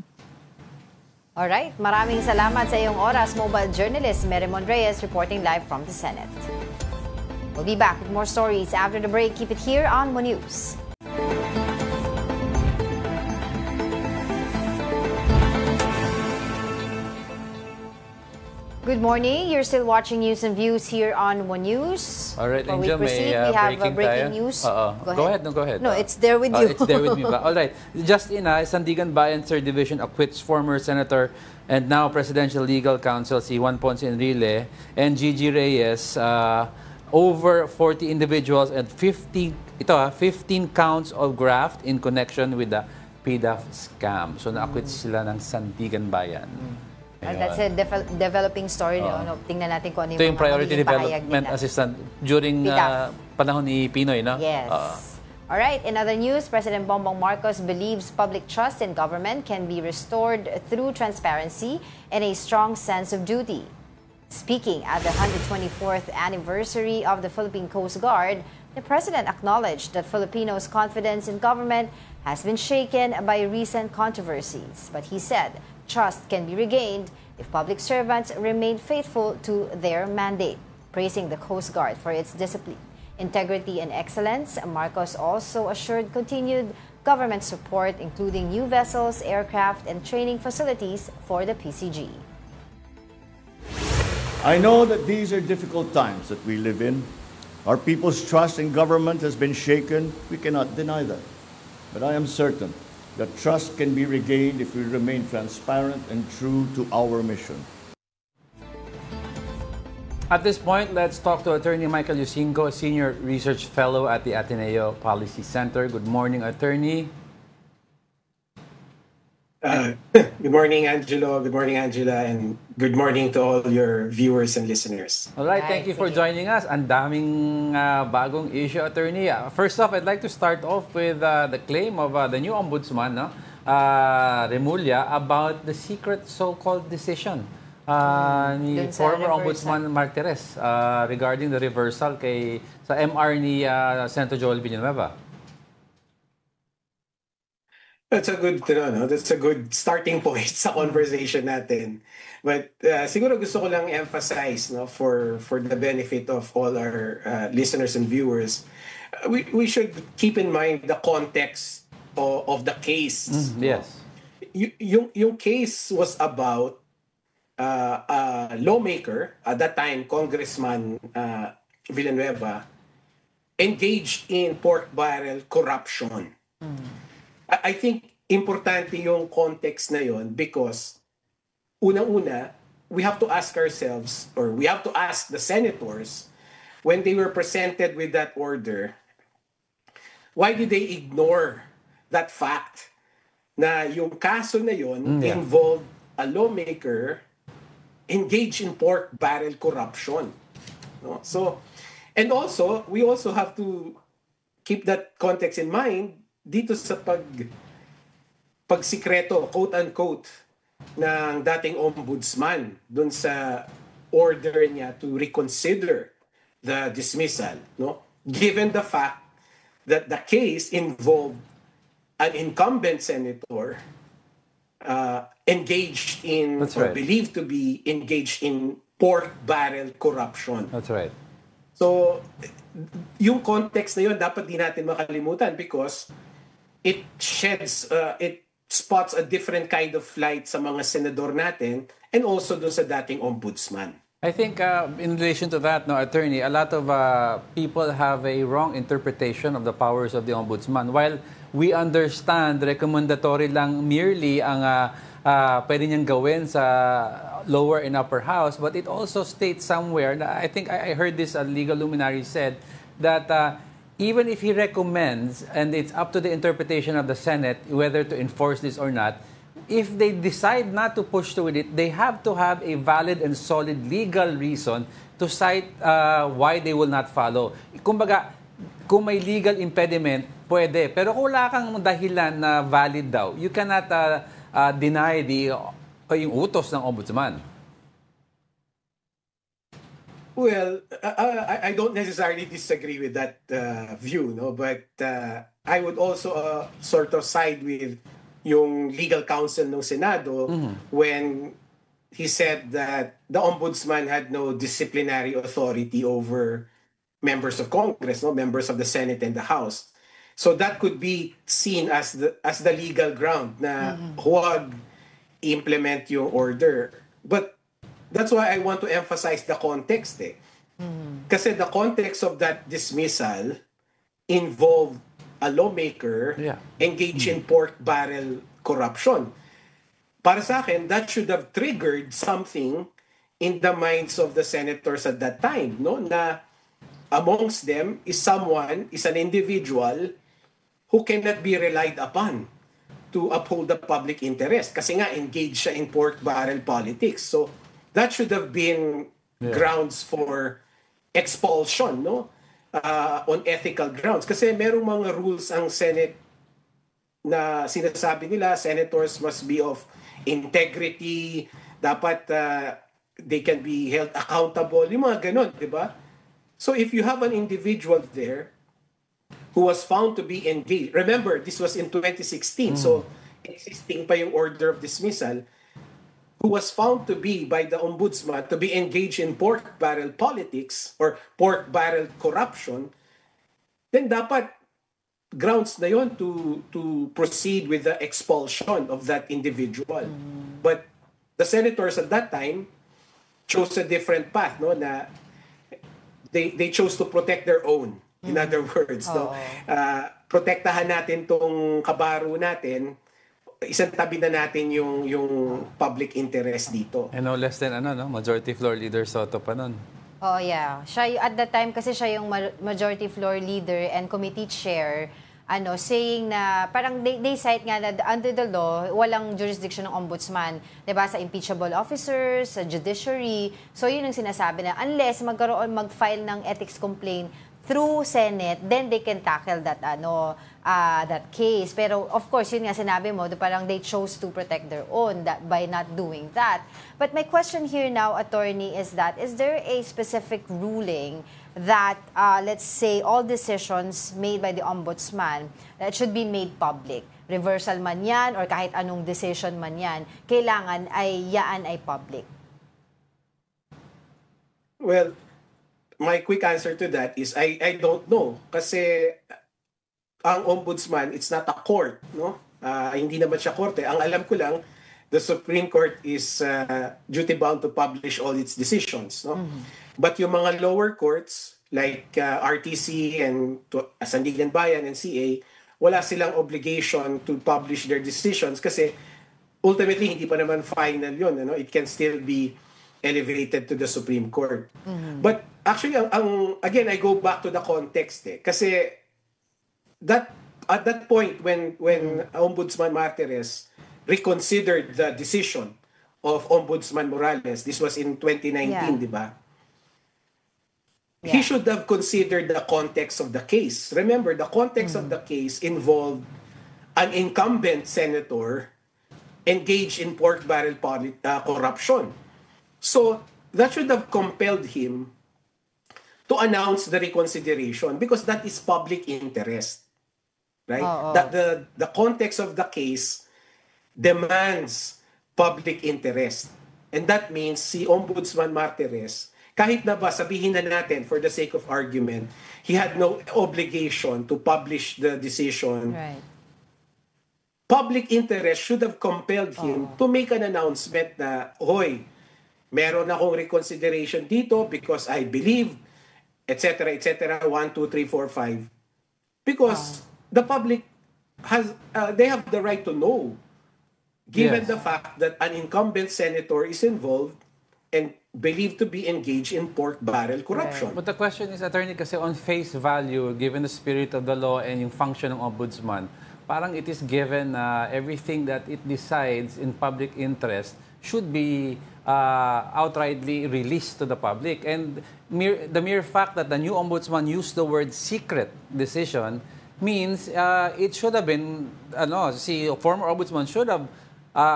Alright, maraming salamat sa iyong oras, mobile journalist Merimon Reyes reporting live from the Senate. We'll be back with more stories after the break. Keep it here on Mo News. Good morning. You're still watching News and Views here on One News. All right, Before Angel, we proceed, we have breaking news. Go ahead. No, it's there with you. It's there with me. All right. Just in, Sandigan Bayan 3rd Division acquits former Senator and now Presidential Legal Counsel si Juan Ponce Enrile and Gigi Reyes. Over 40 individuals and 15 counts of graft in connection with the PDAF scam. So na-acquit sila ng Sandigan Bayan. That's a developing story. No? Tingnan natin kung ano ito yung Priority Development Assistant during panahon ni Pinoy, no? Yes. All right. In other news, President Bongbong Marcos believes public trust in government can be restored through transparency and a strong sense of duty. Speaking at the 124th anniversary of the Philippine Coast Guard, the President acknowledged that Filipinos' confidence in government has been shaken by recent controversies. But he said trust can be regained if public servants remain faithful to their mandate. Praising the Coast Guard for its discipline, integrity, and excellence, Marcos also assured continued government support, including new vessels, aircraft, and training facilities for the PCG. I know that these are difficult times that we live in. Our people's trust in government has been shaken. We cannot deny that. But I am certain that trust can be regained if we remain transparent and true to our mission. At this point, let's talk to Attorney Michael Yusingo, Senior Research Fellow at the Ateneo Policy Center. Good morning, Attorney. Good morning, Angelo. Good morning, Angela. And good morning to all your viewers and listeners. All right, thank you for joining us. Ang daming bagong issue, Attorney. First off, I'd like to start off with the claim of the new ombudsman, Remulla, about the secret so-called decision ni former Ombudsman Martires regarding the reversal sa MR ni Senator Joel Villanueva. That's a good starting point sa conversation natin. But siguro gusto ko lang emphasize, for the benefit of all our listeners and viewers, we should keep in mind the context of the case. Yes. Yung case was about a lawmaker at that time, Congressman Villanueva, engaged in pork barrel corruption. I think importante yung context na yon because unang-una, we have to ask ourselves, or we have to ask the senators, when they were presented with that order, why did they ignore that fact na yung kaso na yon involved a lawmaker engaged in pork barrel corruption? No? So, and also, we also have to keep that context in mind dito sa pagsikreto, quote-unquote, ng dating ombudsman dun sa order niya to reconsider the dismissal, no? Given the fact that the case involved an incumbent senator engaged in, or believed to be engaged in pork barrel corruption. That's right. So, yung context na yun, dapat di natin makalimutan because it spots a different kind of light sa mga senador natin and also dun sa dating ombudsman. I think in relation to that, no, Attorney, a lot of people have a wrong interpretation of the powers of the Ombudsman. While we understand recommendatory lang merely ang pwede niyang gawin sa lower and upper house, but it also states somewhere, I think I heard this legal luminary said, that even if he recommends, and it's up to the interpretation of the Senate whether to enforce this or not, if they decide not to push through with it, they have to have a valid and solid legal reason to cite why they will not follow. Kumbaga, kung may legal impediment, pwede. Pero kung wala kang dahilan na valid daw, you cannot deny yung utos ng ombudsman. Well, I don't necessarily disagree with that view, no? But I would also sort of side with yung legal counsel ng Senado when he said that the ombudsman had no disciplinary authority over members of Congress, no, members of the Senate and the House. So that could be seen as the legal ground na huwag implement yung order. But that's why I want to emphasize the context Kasi the context of that dismissal involved a lawmaker engaged in pork barrel corruption. Para sa akin, that should have triggered something in the minds of the senators at that time, no? Na amongst them is an individual who cannot be relied upon to uphold the public interest. Kasi nga, engaged siya in pork barrel politics. So, that should have been grounds for expulsion, no? On ethical grounds. Kasi merong mga rules ang Senate na sinasabi nila, senators must be of integrity, dapat they can be held accountable, yung mga ganon, di ba? So if you have an individual there who was found to be engaged, remember, this was in 2016, so existing pa yung order of dismissal, who was found to be, by the ombudsman, to be engaged in pork barrel politics or pork barrel corruption, then dapat grounds na yon to proceed with the expulsion of that individual. But the senators at that time chose a different path, no? Na they chose to protect their own. In other words, no? Protektahan natin tong kabaro natin, isang tabi na natin yung public interest dito. And no less than Majority Floor Leader Soto pa nun. Oh yeah. Siya at that time kasi siya yung Majority Floor Leader and Committee Chair, saying na parang they cite nga na under the law, walang jurisdiction ng ombudsman, 'di ba, sa impeachable officers, sa judiciary. So yun ang sinasabi na unless mag-file ng ethics complaint through Senate, then they can tackle that that case. Pero of course, yun nga sinabi mo, parang they chose to protect their own by not doing that. But my question here now, attorney, is there a specific ruling that let's say all decisions made by the ombudsman that should be made public? Reversal man yan or kahit anong decision man yan, kailangan ay public? Well, my quick answer to that is I don't know. Kasi ang ombudsman, it's not a court, no? Hindi naman siya korte. Ang alam ko lang, the Supreme Court is duty-bound to publish all its decisions, no? But yung mga lower courts, like RTC and Sandigan Bayan and CA, wala silang obligation to publish their decisions kasi ultimately, hindi pa naman final yun. It can still be elevated to the Supreme Court. But actually, again, I go back to the context. Kasi at that point, when Ombudsman Martires reconsidered the decision of Ombudsman Morales, this was in 2019, di ba? He should have considered the context of the case. Remember, the context of the case involved an incumbent senator engaged in pork barrel corruption. So, that should have compelled him to announce the reconsideration because that is public interest. Right? That the context of the case demands public interest. And that means si Ombudsman Martires, kahit na ba sabihin na natin for the sake of argument, he had no obligation to publish the decision. Right. Public interest should have compelled him to make an announcement na, hoy, meron akong reconsideration dito because I believe, etc., etc., 1, 2, 3, 4, 5. Because the public has, they have the right to know, given the fact that an incumbent senator is involved and believed to be engaged in pork barrel corruption. But the question is, Attorney, kasi on face value, given the spirit of the law and yung function ng ombudsman, parang it is given everything that it decides in public interest should be outrightly released to the public. And the mere fact that the new ombudsman used the word secret decision means it should have been, si former ombudsman should have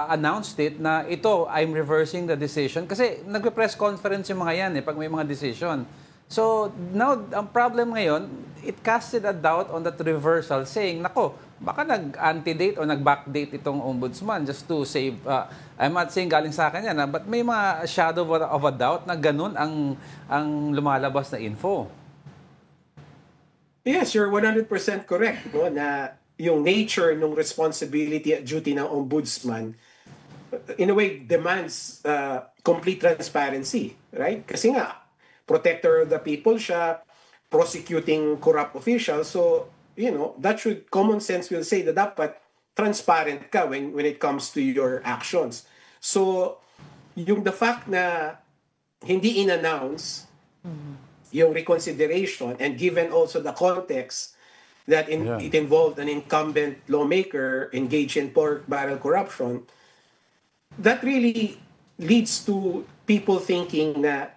announced it na ito, I'm reversing the decision. Kasi nagpe-press conference yung mga yan pag may mga decision. So now, ang problem ngayon, it casted a doubt on that reversal saying, nako, baka nag-antedate o nag-backdate itong ombudsman just to save, I'm not saying galing sa akin yan, but may mga shadow of a doubt na ganun ang lumalabas na info. Yes, you're 100% correct, no, na yung nature ng responsibility at duty ng ombudsman in a way demands complete transparency, right? Kasi nga, protector of the people siya, prosecuting corrupt officials, so that should, common sense will say that dapat transparent ka when it comes to your actions. So, the fact na hindi in-announce yung reconsideration, and given also the context that it involved an incumbent lawmaker engaged in pork barrel corruption, that really leads to people thinking na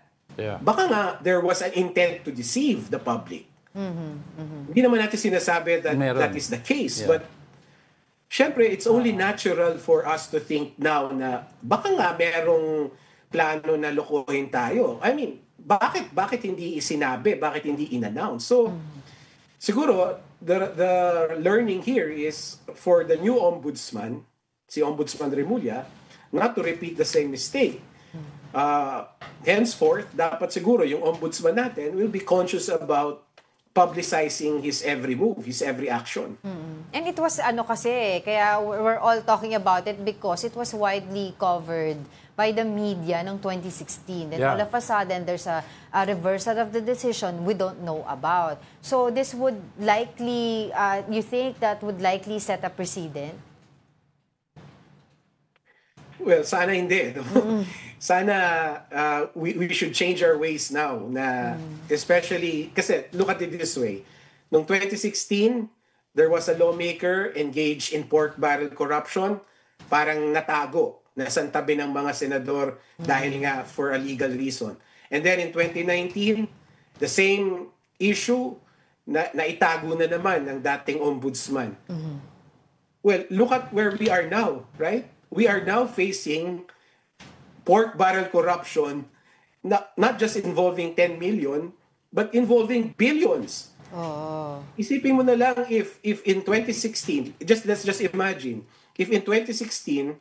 baka nga there was an intent to deceive the public. Hindi naman natin sinasabi that that is the case. But, syempre, it's only natural for us to think now na baka nga merong plano na lokohin tayo. I mean, bakit hindi isinabi? Bakit hindi in-announce? So, siguro, the learning here is for the new ombudsman, si Ombudsman Remulla, not to repeat the same mistake. Henceforth, dapat siguro yung ombudsman natin will be conscious about publicizing his every move, his every action. And it was kasi, kaya we're all talking about it because it was widely covered by the media noong 2016. Then all of a sudden, there's a reversal of the decision we don't know about. So this would likely, you think that would likely set a precedent? Well, sana hindi. No? Sana we should change our ways now. Na especially, kasi look at it this way. Noong 2016, there was a lawmaker engaged in pork barrel corruption. Parang natago. Nasang tabi ng mga senador dahil nga for a legal reason. And then in 2019, the same issue na itago na naman ng dating ombudsman. Well, look at where we are now, right? We are now facing pork barrel corruption, not just involving 10 million, but involving billions. Isipin mo na lang if in 2016, let's just imagine, if in 2016,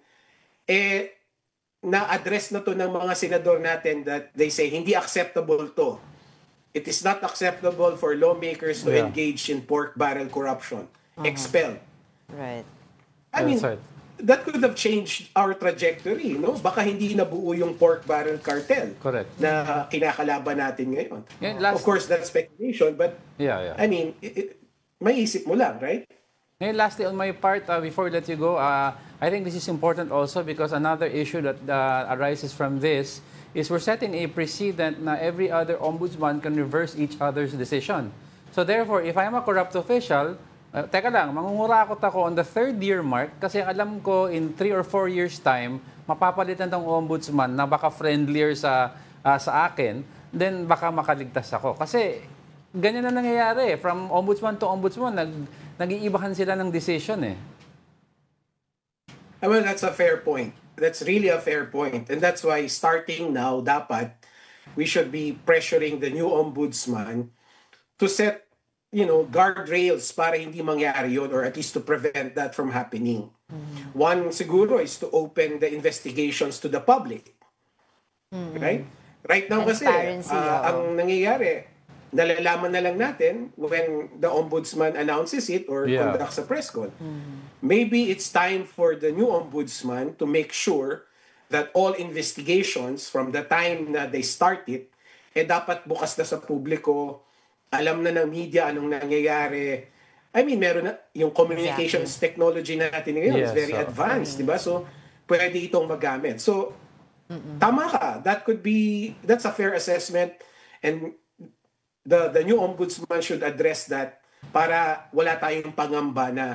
na-address na to ng mga senador natin that they say, hindi acceptable to. It is not acceptable for lawmakers to engage in pork barrel corruption. Expelled. Right. I mean, that could have changed our trajectory, no? Baka hindi nabuo yung pork barrel cartel na kinakalaban natin ngayon. Of course, that's speculation, but I mean, maiisip mo lang, right? And lastly, on my part, before I let you go, I think this is important also because another issue that arises from this is we're setting a precedent na every other ombudsman can reverse each other's decision. So therefore, if I'm a corrupt official, teka lang, mangungurakot ako on the 3rd year mark kasi alam ko in 3 or 4 years time, mapapalitan tong ombudsman na baka friendlier sa akin, then baka makaligtas ako. Kasi ganyan na nangyayari. From ombudsman to ombudsman, nag-iibahan sila ng decision eh. Well, that's a fair point. That's really a fair point. And that's why starting now, dapat, we should be pressuring the new ombudsman to set guardrails para hindi mangyari yun or at least to prevent that from happening. One siguro is to open the investigations to the public. Right? Right now kasi, ang nangyayari, nalalaman na lang natin when the ombudsman announces it or conducts a press con. Maybe it's time for the new ombudsman to make sure that all investigations from the time na they start it, dapat bukas na sa publiko, alam na ng media anong nangyayari. I mean, meron na, yung communications technology natin ngayon is very advanced, di ba? So, pwede itong magamit. So, tama ka. That's a fair assessment, and the new ombudsman should address that para wala tayong pangamba na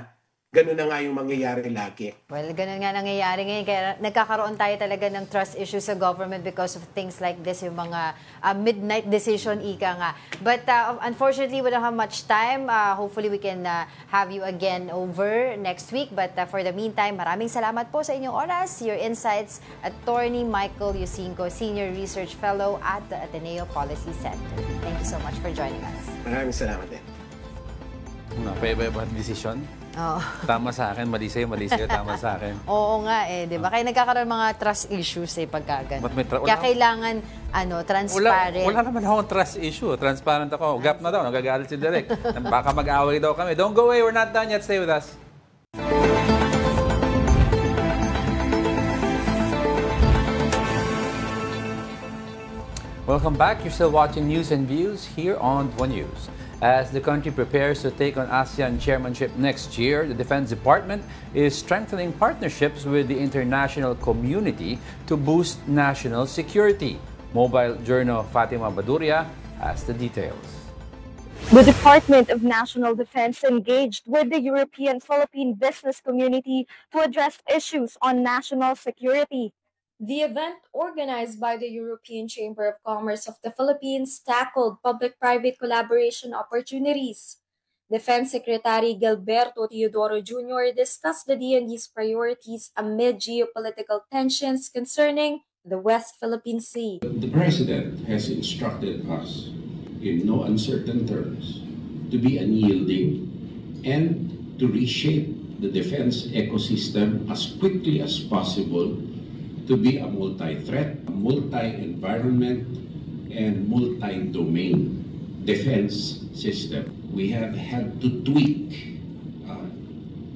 ganun na nga yung mangyayari lagi. Well, ganun nga nangyayari ngayon. Kaya nagkakaroon tayo talaga ng trust issues sa government because of things like this, yung mga midnight decision, ika nga. But unfortunately, we don't have much time. Hopefully, we can have you again over next week. But for the meantime, maraming salamat po sa inyong oras, your insights, Attorney Michael Yusinko, Senior Research Fellow at the Ateneo Policy Center. Thank you so much for joining us. Maraming salamat din. Paiba-iba decision? Tama sa akin, mali sa'yo, tama sa akin. Oo nga di ba? Kaya nagkakaroon mga trust issues pagka ganun. Kaya kailangan transparent. Wala naman akong trust issue. Transparent ako. Gap na daw, nagagalit si Direk. Baka mag-away daw kami. Don't go away, we're not done yet. Stay with us. Welcome back. You're still watching News and Views here on One News. As the country prepares to take on ASEAN chairmanship next year, the Defense Department is strengthening partnerships with the international community to boost national security. Mobile Journal Fatima Baduria has the details. The Department of National Defense engaged with the European-Philippine business community to address issues on national security. The event, organized by the European Chamber of Commerce of the Philippines, tackled public-private collaboration opportunities. Defense Secretary Gilberto Teodoro Jr. discussed the DND's priorities amid geopolitical tensions concerning the West Philippine Sea. The President has instructed us, in no uncertain terms, to be unyielding and to reshape the defense ecosystem as quickly as possible to be a multi-threat, multi-environment, and multi-domain defense system. We have had to tweak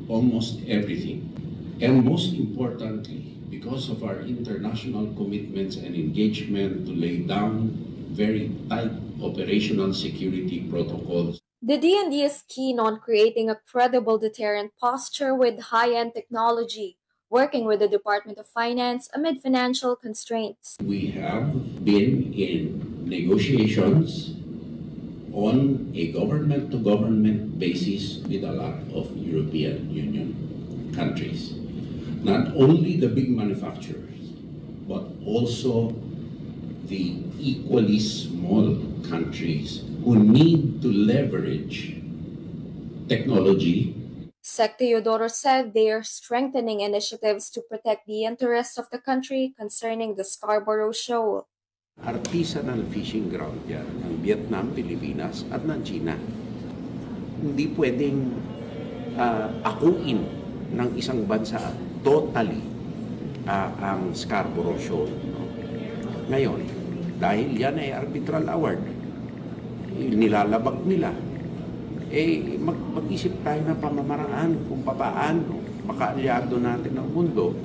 almost everything. And most importantly, because of our international commitments and engagement to lay down very tight operational security protocols. The DND is keen on creating a credible deterrent posture with high-end technology, working with the Department of Finance amid financial constraints. We have been in negotiations on a government-to-government basis with a lot of European Union countries. Not only the big manufacturers, but also the equally small countries who need to leverage technology. Sec Teodoro said they are strengthening initiatives to protect the interests of the country concerning the Scarborough Shoal. Artisanal fishing ground yan ng Vietnam, Pilipinas at ng China. Hindi pwedeng akuin ng isang bansa totally ang Scarborough Shoal. Ngayon, dahil yan ay arbitral award, nilalabag nila. Mag-isip tayo ng pamamaraan kung paano makaalyado natin ng mundo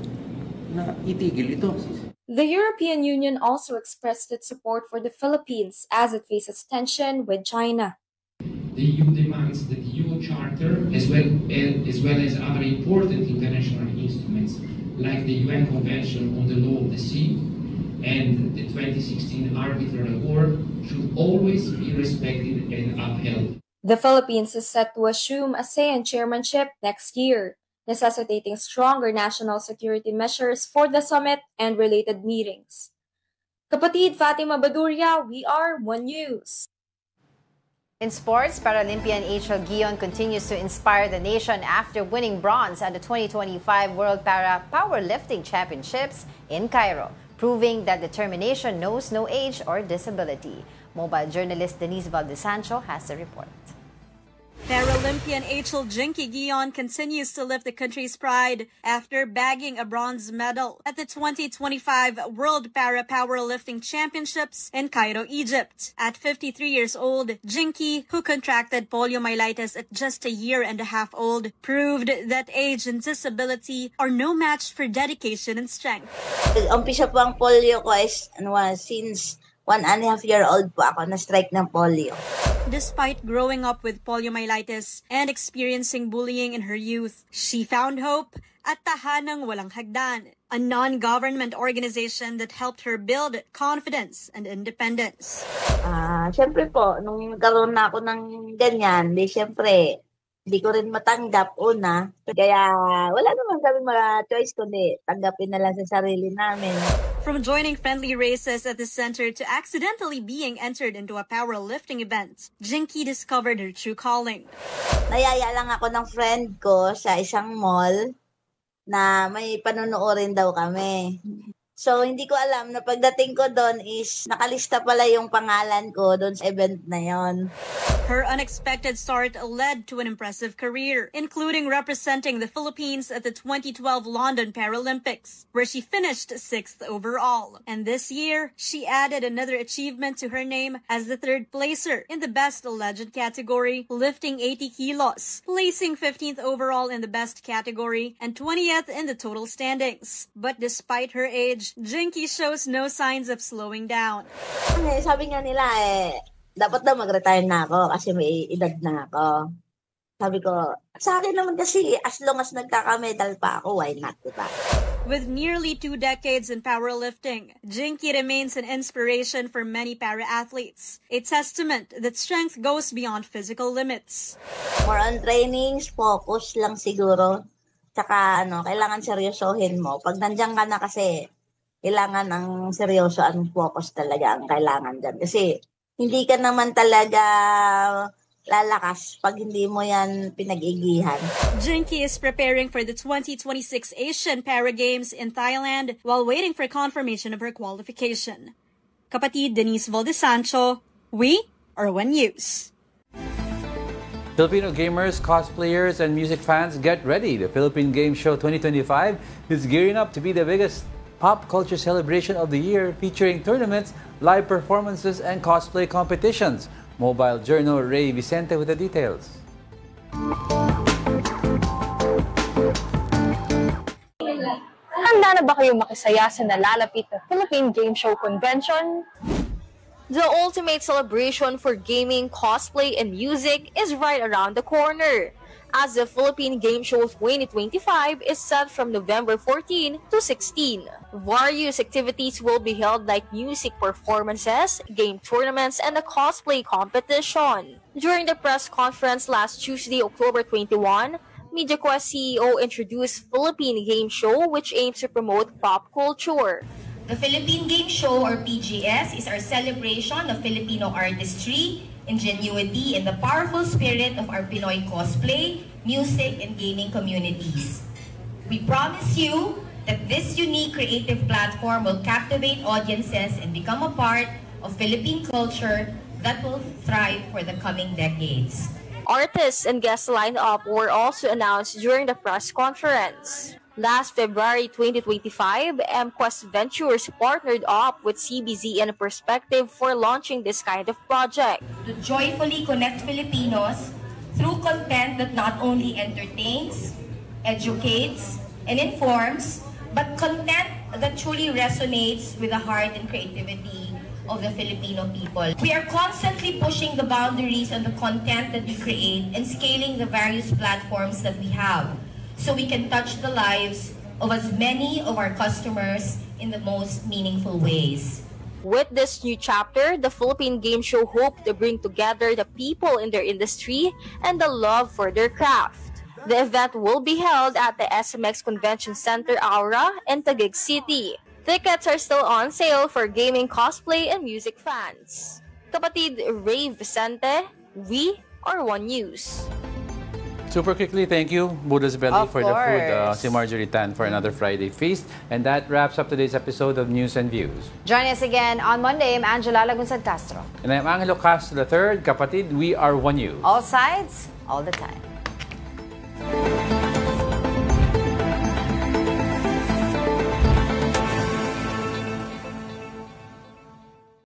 na itigil ito. The European Union also expressed its support for the Philippines as it faces tension with China. The EU demands that the EU Charter, as well as other important international instruments like the UN Convention on the Law of the Sea and the 2016 Arbitral Award, should always be respected and upheld. The Philippines is set to assume ASEAN chairmanship next year, necessitating stronger national security measures for the summit and related meetings. Kapatid Fatima Baduria, we are One News. In sports, Paralympian H.L. Guion continues to inspire the nation after winning bronze at the 2025 World Para Powerlifting Championships in Cairo, proving that determination knows no age or disability. Mobile journalist Denise Valdesancho has the report. Paralympian Achel Jinky Guion continues to lift the country's pride after bagging a bronze medal at the 2025 World Para-Powerlifting Championships in Cairo, Egypt. At 53 years old, Jinky, who contracted poliomyelitis at just a year and a half old, proved that age and disability are no match for dedication and strength. Umpisa po ang polio ko is since 1.5-year-old po ako na-strike ng polio. Despite growing up with poliomyelitis and experiencing bullying in her youth, she found hope at Tahanang Walang Hagdan, a non-government organization that helped her build confidence and independence. Siyempre po, nung nagkaroon na ako ng ganyan, siyempre, hindi ko rin matanggap una. Kaya wala naman kami choice kundi tanggapin na lang sa sarili namin. From joining friendly races at the center to accidentally being entered into a powerlifting event, Jinky discovered her true calling. Nayaya lang ako ng friend ko sa isang mall na may panonoorin daw kami. So, hindi ko alam na pagdating ko doon is nakalista pala yung pangalan ko doon sa event na yon. Her unexpected start led to an impressive career, including representing the Philippines at the 2012 London Paralympics, where she finished 6th overall. And this year, she added another achievement to her name as the 3rd placer in the Best Legend category, lifting 80 kilos, placing 15th overall in the Best category and 20th in the total standings. But despite her age, Jinky shows no signs of slowing down. Sabi nga nila dapat daw mag-retire na ako kasi may edad na ako. Sabi ko, sa akin naman kasi as long as nagkaka-medal pa ako, why not, diba? With nearly 2 decades in powerlifting, Jinky remains an inspiration for many para-athletes, a testament that strength goes beyond physical limits. More on trainings, focus lang siguro. Tsaka kailangan seryosohin mo. Pag nandiyan ka na kasi, kailangan ang seryoso ang focus talaga ang kailangan dyan. Kasi hindi ka naman talaga lalakas pag hindi mo yan pinag-igihan. Jinky is preparing for the 2026 Asian Para Games in Thailand while waiting for confirmation of her qualification. Kapatid Denise Valdesancho, we are One News. Filipino gamers, cosplayers, and music fans, get ready. The Philippine Game Show 2025 is gearing up to be the biggest pop culture celebration of the year, featuring tournaments, live performances, and cosplay competitions. Mobile Journal Ray Vicente with the details. Handa na ba kayong makisaya sa nalalapit na Philippine Game Show Convention? The ultimate celebration for gaming, cosplay, and music is right around the corner, as the Philippine Game Show 2025 is set from November 14 to 16. Various activities will be held like music performances, game tournaments, and a cosplay competition. During the press conference last Tuesday, October 21, MediaQuest CEO introduced Philippine Game Show, which aims to promote pop culture. The Philippine Game Show, or PGS, is our celebration of Filipino artistry, ingenuity, and the powerful spirit of our Pinoy cosplay, music, and gaming communities. We promise you that this unique creative platform will captivate audiences and become a part of Philippine culture that will thrive for the coming decades. Artists and guest lineup were also announced during the press conference. Last February 2025, MQuest Ventures partnered up with CBZ and Perspective for launching this kind of project. To joyfully connect Filipinos through content that not only entertains, educates, and informs, but content that truly resonates with the heart and creativity of the Filipino people. We are constantly pushing the boundaries on the content that we create and scaling the various platforms that we have, so we can touch the lives of as many of our customers in the most meaningful ways. With this new chapter, the Philippine Game Show hoped to bring together the people in their industry and the love for their craft. The event will be held at the SMX Convention Center Aura in Taguig City. Tickets are still on sale for gaming, cosplay, and music fans. Kapatid Ray Vicente, we are One News. Super quickly, thank you, Buddha's Belly, Of for the food. course. Si Marjorie Tan for another Friday feast. And that wraps up today's episode of News and Views. Join us again on Monday. I'm Angela Lagunsad Castro. And I'm Angelo Castro III. Kapatid, we are one you. All sides, all the time.